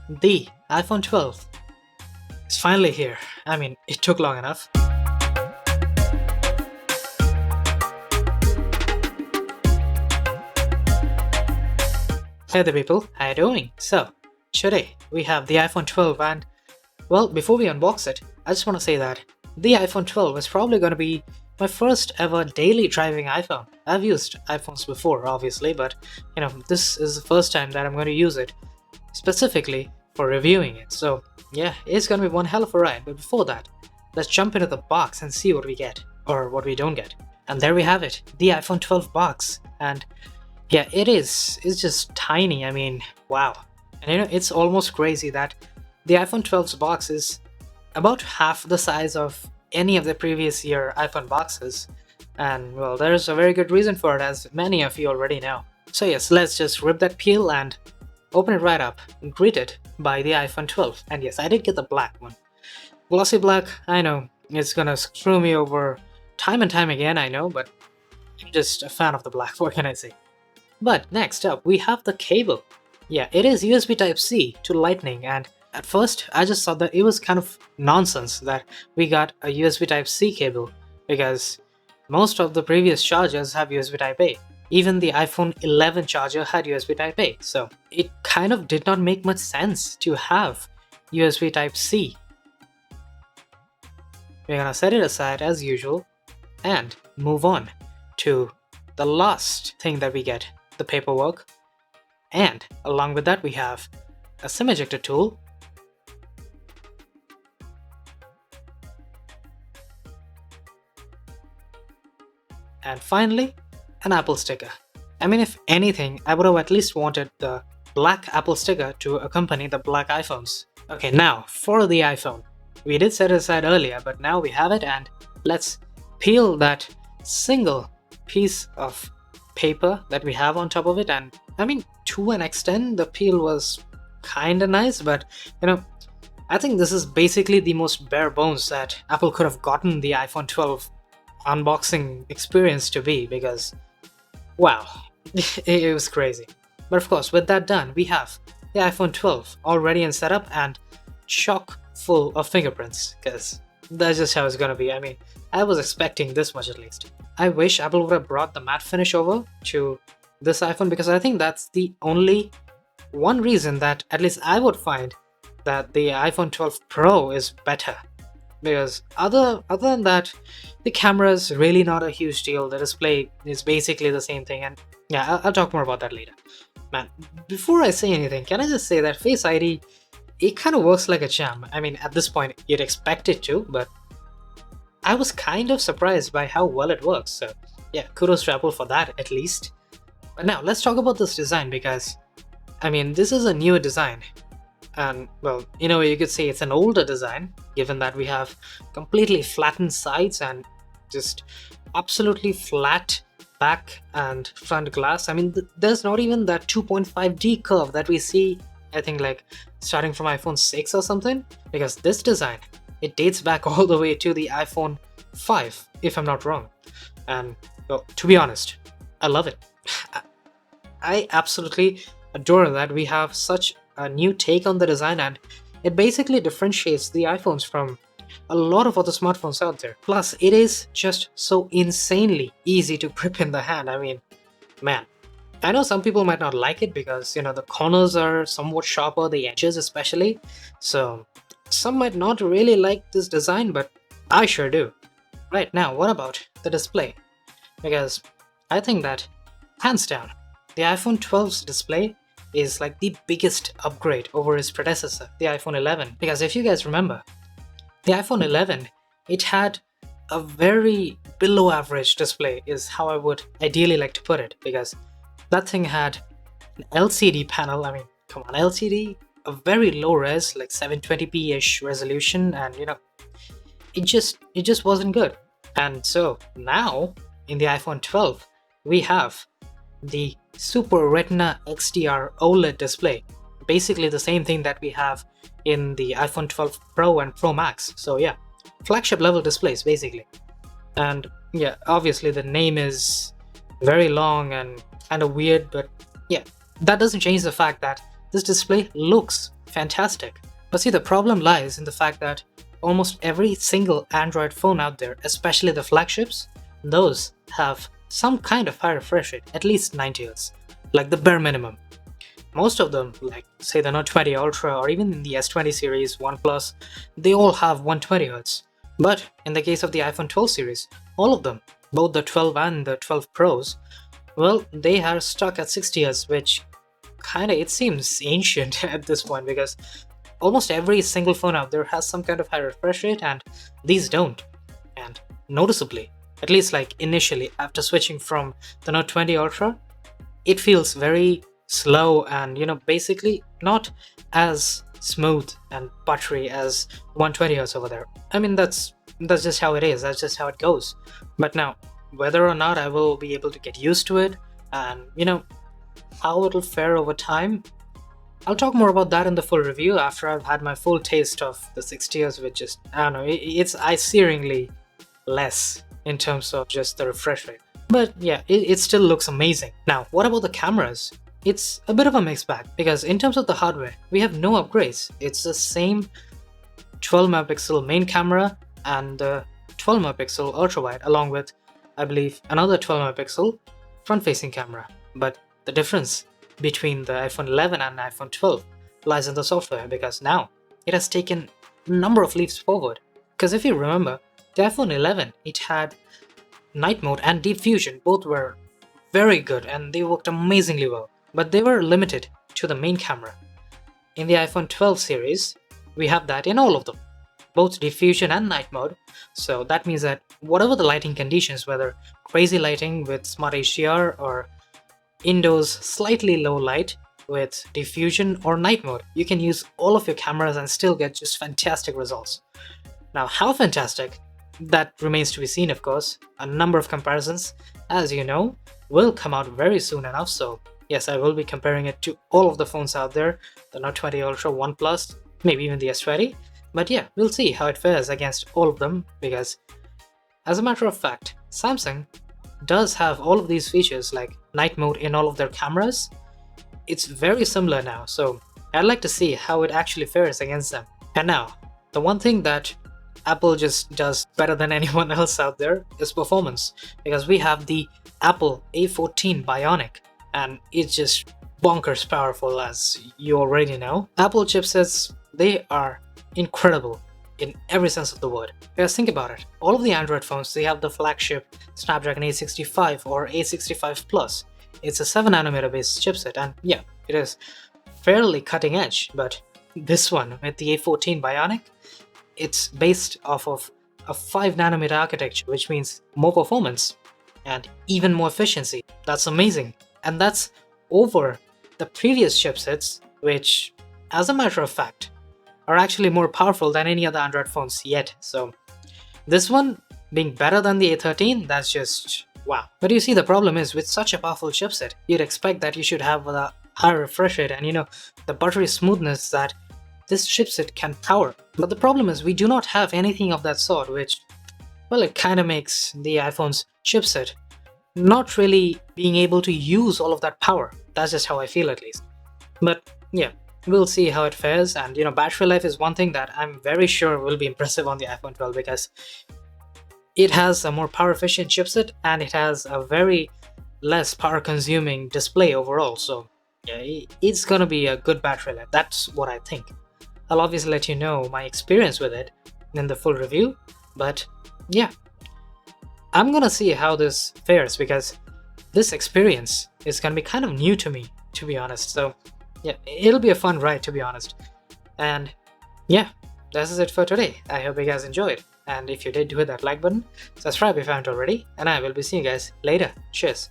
The iPhone 12 is finally here. I mean, it took long enough. Hey there people, how you doing? So, today we have the iPhone 12 and, well, before we unbox it, I just want to say that the iPhone 12 is probably going to be my first ever daily driving iPhone. I've used iPhones before, obviously, but this is the first time that I'm going to use it specifically for reviewing it. So, yeah, it's going to be one hell of a ride. But before that, let's jump into the box and see what we get, or what we don't get. And there we have it, the iPhone 12 box. And yeah, it is. It's just tiny. I mean, wow. And it's almost crazy that the iPhone 12's box is about half the size of any of the previous year iPhone boxes. And well, there's a very good reason for it, as many of you already know. So yes, let's just rip that peel and open it right up, greeted by the iPhone 12. And yes, I did get the black one. Glossy black, I know, it's gonna screw me over time and time again, I know, but I'm just a fan of the black, what can I say? But next up, we have the cable. Yeah, it is USB Type-C to Lightning, and at first I just thought that it was kind of nonsense that we got a USB Type-C cable, because most of the previous chargers have USB Type-A. Even the iPhone 11 charger had USB Type-A, so it kind of did not make much sense to have USB Type-C. We're gonna set it aside as usual and move on to the last thing that we get, the paperwork. And along with that we have a SIM ejector tool, and finally an Apple sticker. I mean, if anything, I would have at least wanted the black Apple sticker to accompany the black iPhones. Okay, now for the iPhone. We did set it aside earlier, but now we have it, and let's peel that single piece of paper that we have on top of it. And I mean, to an extent the peel was kinda nice, but I think this is basically the most bare bones that Apple could have gotten the iPhone 12 unboxing experience to be, because wow, it was crazy. But of course, with that done, we have the iPhone 12 all ready and set up and chock full of fingerprints, because that's just how it's gonna be. I mean, I was expecting this much at least. I wish Apple would have brought the matte finish over to this iPhone, because I think that's the only one reason that at least I would find that the iPhone 12 Pro is better. Because other than that, the camera is really not a huge deal. The display is basically the same thing, and yeah, I'll talk more about that later. Man, before I say anything, can I just say that Face ID, it kind of works like a charm. I mean, at this point you'd expect it to, but I was kind of surprised by how well it works. So yeah, kudos to Apple for that at least. But now let's talk about this design, because I mean, this is a newer design. And well, you could say it's an older design, given that we have completely flattened sides and just absolutely flat back and front glass. I mean, there's not even that 2.5D curve that we see, I think, like starting from iPhone 6 or something, because this design, it dates back all the way to the iPhone 5, if I'm not wrong. And well, to be honest, I love it. I absolutely adore that we have such a new take on the design, and it basically differentiates the iPhones from a lot of other smartphones out there. Plus, it is just so insanely easy to grip in the hand. I mean, man, I know some people might not like it because the corners are somewhat sharper, the edges especially, so some might not really like this design, but I sure do. Right, now what about the display? Because I think that, hands down, the iPhone 12's display is like the biggest upgrade over its predecessor, the iPhone 11. Because if you guys remember, the iPhone 11, it had a very below average display, is how I would ideally like to put it, because that thing had an LCD panel. I mean, come on, LCD, a very low res, like 720p-ish resolution, and it just wasn't good. And so now in the iPhone 12, we have the Super Retina XDR OLED display, basically the same thing that we have in the iPhone 12 Pro and Pro Max. So yeah, flagship level displays basically. And yeah, obviously the name is very long and kind of weird, but yeah, that doesn't change the fact that this display looks fantastic. But see, the problem lies in the fact that almost every single Android phone out there, especially the flagships, those have some kind of high refresh rate, at least 90 Hz, like the bare minimum. Most of them, like say the Note 20 Ultra or even the S20 series, OnePlus, they all have 120 Hz. But in the case of the iPhone 12 series, all of them, both the 12 and the 12 Pros, well, they are stuck at 60 Hz, which kinda, it seems ancient at this point because almost every single phone out there has some kind of high refresh rate and these don't. And noticeably, at least like initially after switching from the Note 20 Ultra, it feels very slow and basically not as smooth and buttery as 120 Hz over there. I mean, that's just how it is, that's just how it goes. But now, whether or not I will be able to get used to it and how it'll fare over time, I'll talk more about that in the full review after I've had my full taste of the 60 Hz, which is, I don't know, it's eye-searingly less in terms of just the refresh rate. But yeah, it still looks amazing. Now, what about the cameras? It's a bit of a mixed bag because in terms of the hardware, we have no upgrades. It's the same 12 megapixel main camera and the 12 megapixel ultra wide, along with, I believe, another 12 megapixel front facing camera. But the difference between the iPhone 11 and iPhone 12 lies in the software because now it has taken a number of leaps forward. Because if you remember, the iPhone 11, it had night mode and deep fusion. Both were very good and they worked amazingly well, but they were limited to the main camera. In the iPhone 12 series, we have that in all of them, both deep fusion and night mode. So that means that whatever the lighting conditions, whether crazy lighting with Smart HDR or indoors slightly low light with diffusion or night mode, you can use all of your cameras and still get just fantastic results. Now, how fantastic? That remains to be seen, of course. A number of comparisons, as you know, will come out very soon enough, so yes, I will be comparing it to all of the phones out there, the Note 20 Ultra, OnePlus, maybe even the S20. But yeah, we'll see how it fares against all of them because, as a matter of fact, Samsung does have all of these features like night mode in all of their cameras. It's very similar now, so I'd like to see how it actually fares against them. And now, the one thing that Apple just does better than anyone else out there is performance, because we have the Apple A14 Bionic and it's just bonkers powerful, as you already know. Apple chipsets, they are incredible in every sense of the word. Because think about it, all of the Android phones, they have the flagship Snapdragon 865 or 865 Plus. It's a 7nm based chipset and yeah, it is fairly cutting edge, but this one with the A14 Bionic, it's based off of a 5nm architecture, which means more performance and even more efficiency. That's amazing. And that's over the previous chipsets, which, as a matter of fact, are actually more powerful than any other Android phones yet. So this one being better than the A13, that's just wow. But you see, the problem is with such a powerful chipset, you'd expect that you should have a higher refresh rate and the buttery smoothness that this chipset can power. But the problem is we do not have anything of that sort, which, well, it kind of makes the iPhone's chipset not really being able to use all of that power. That's just how I feel, at least. But yeah, we'll see how it fares. And battery life is one thing that I'm very sure will be impressive on the iPhone 12 because it has a more power efficient chipset and it has a very less power consuming display overall. So yeah, it's gonna be a good battery life. That's what I think. I'll obviously let you know my experience with it in the full review, but yeah, I'm gonna see how this fares because this experience is gonna be kind of new to me, to be honest. So yeah, it'll be a fun ride, to be honest. And yeah, this is it for today. I hope you guys enjoyed, and if you did, hit that like button, subscribe if you haven't already, and I will be seeing you guys later. Cheers.